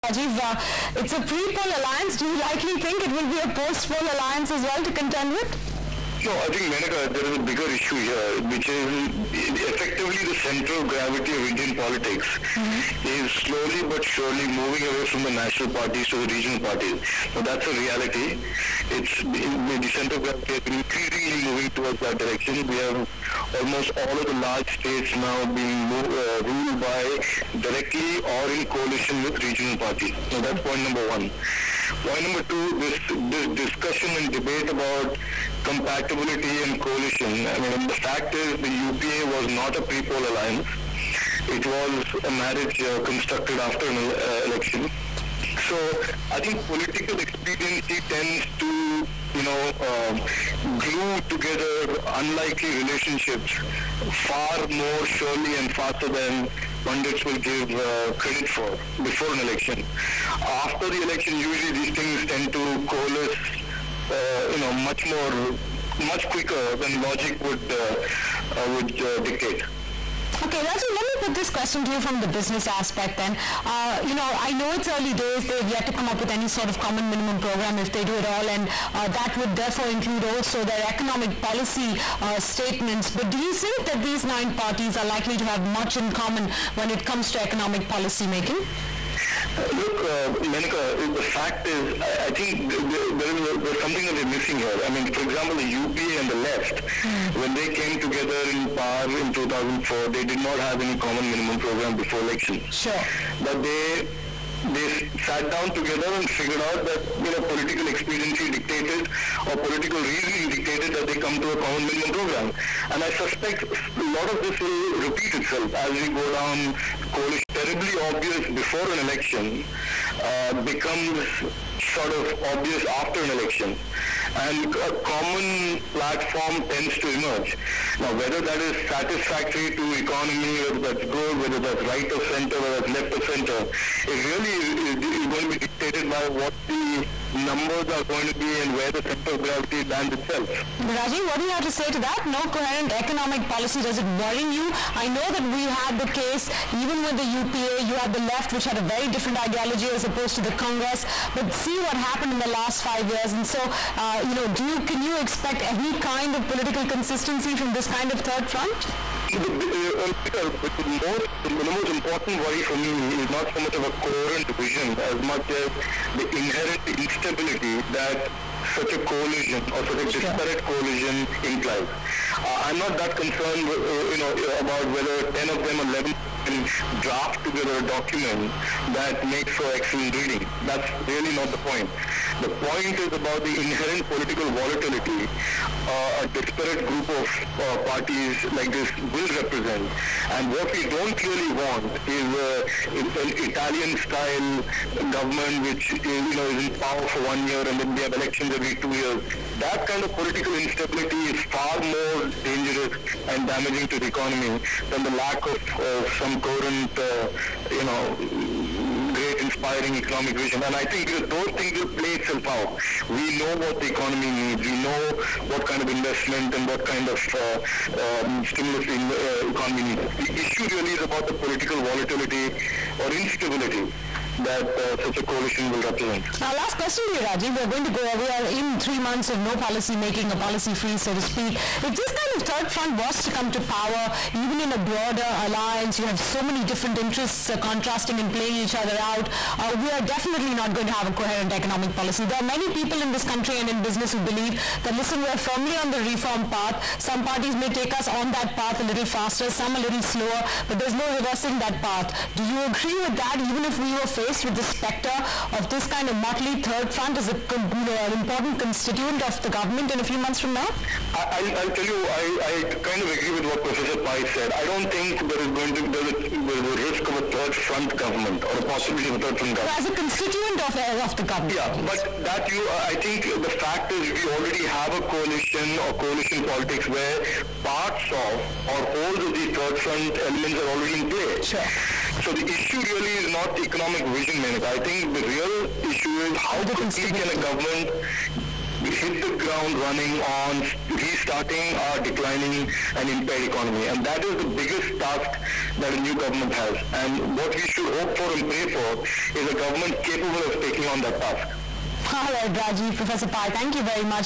Rajeev, it's a pre-poll alliance. Do you likely think it will be a post-poll alliance as well to contend with? No, I think, Menaka, there is a bigger issue here, which is effectively the center of gravity of Indian politics is slowly but surely moving away from the national parties to the regional parties. So that's a reality. The center of gravity has been increasingly moving towards that direction. We have almost all of the large states now being ruled by directly or in coalition with regional parties. So that's point number one. Point number two, this discussion and debate about compatibility and coalition. I mean, the fact is the UPA was not a pre-poll alliance. It was a marriage constructed after an election. So I think political expediency tends to, glue together unlikely relationships far more surely and faster than pundits will give credit for before an election. After the election, usually these things tend to coalesce, much quicker than logic would dictate. Okay, Rajeev, let me put this question to you from the business aspect then. I know it's early days. They've yet to come up with any sort of common minimum program if they do it all, and that would therefore include also their economic policy statements. But do you think that these 9 parties are likely to have much in common when it comes to economic policy making? Look, Menaka, the fact is, I think there's something that we're missing here. I mean, for example, the UPA and the left, when they came together in power in 2004, they did not have any common minimum program before election. Sure. But they sat down together and figured out that political expediency dictated or political reasoning dictated that they come to a common minimum program. And I suspect a lot of this will repeat itself as we go down. Coalition terribly obvious before an election becomes sort of obvious after an election, and a common platform tends to emerge. Now, whether that is satisfactory to economy, whether that's good, whether that's right of center, whether that's left of center, it really is going to be dictated by what the numbers are going to be and where the center of gravity lands itself. Rajeev, what do you have to say to that? No coherent economic policy, does it worry you? I know that we had the case, even with the UPA, you had the left, which had a very different ideology as opposed to the Congress, but see what happened in the last 5 years. And so, can you expect any kind of political consistency from this kind of third front? The most important worry for me is not so much of a coherent vision as much as the inherent instability that such a coalition or such a disparate coalition implies. I'm not that concerned, about whether 10 of them or 11 can draft together a document that makes for excellent reading. That's really not the point. The point is about the inherent political volatility a disparate group of parties like this will represent. And what we don't really want is an Italian-style government which is in power for 1 year and then we have elections every 2 years. That kind of political instability is far more dangerous and damaging to the economy than the lack of some coherent, great inspiring economic vision. And I think those things will play itself out. We know what the economy needs. We know what kind of investment and what kind of stimulus the economy needs. The issue really is about the political volatility or instability that such a coalition will represent. Now, last question to you, Rajeev. We are in 3 months of no policy making, a policy free, so to speak. If this kind of third front was to come to power, even in a broader alliance, you have so many different interests contrasting and playing each other out, we are definitely not going to have a coherent economic policy. There are many people in this country and in business who believe that, listen, we are firmly on the reform path. Some parties may take us on that path a little faster, some a little slower, but there's no reversing that path. Do you agree with that, even if we were faced with the specter of this kind of motley third front as an important constituent of the government in a few months from now? I'll tell you, I kind of agree with what Professor Pai said. I don't think there is going to be a risk of a third front government or a possibility of a third front government. As a constituent of the government. Yeah, but I think the fact is we already have a coalition or coalition politics where parts of or whole of the third front elements are already in play. Sure. So the issue really is not economic vision, Menaka. I think the real issue is how quickly can a government hit the ground running on restarting our declining and impaired economy. And that is the biggest task that a new government has. And what we should hope for and pray for is a government capable of taking on that task. All right, Rajeev, Professor Pai, thank you very much.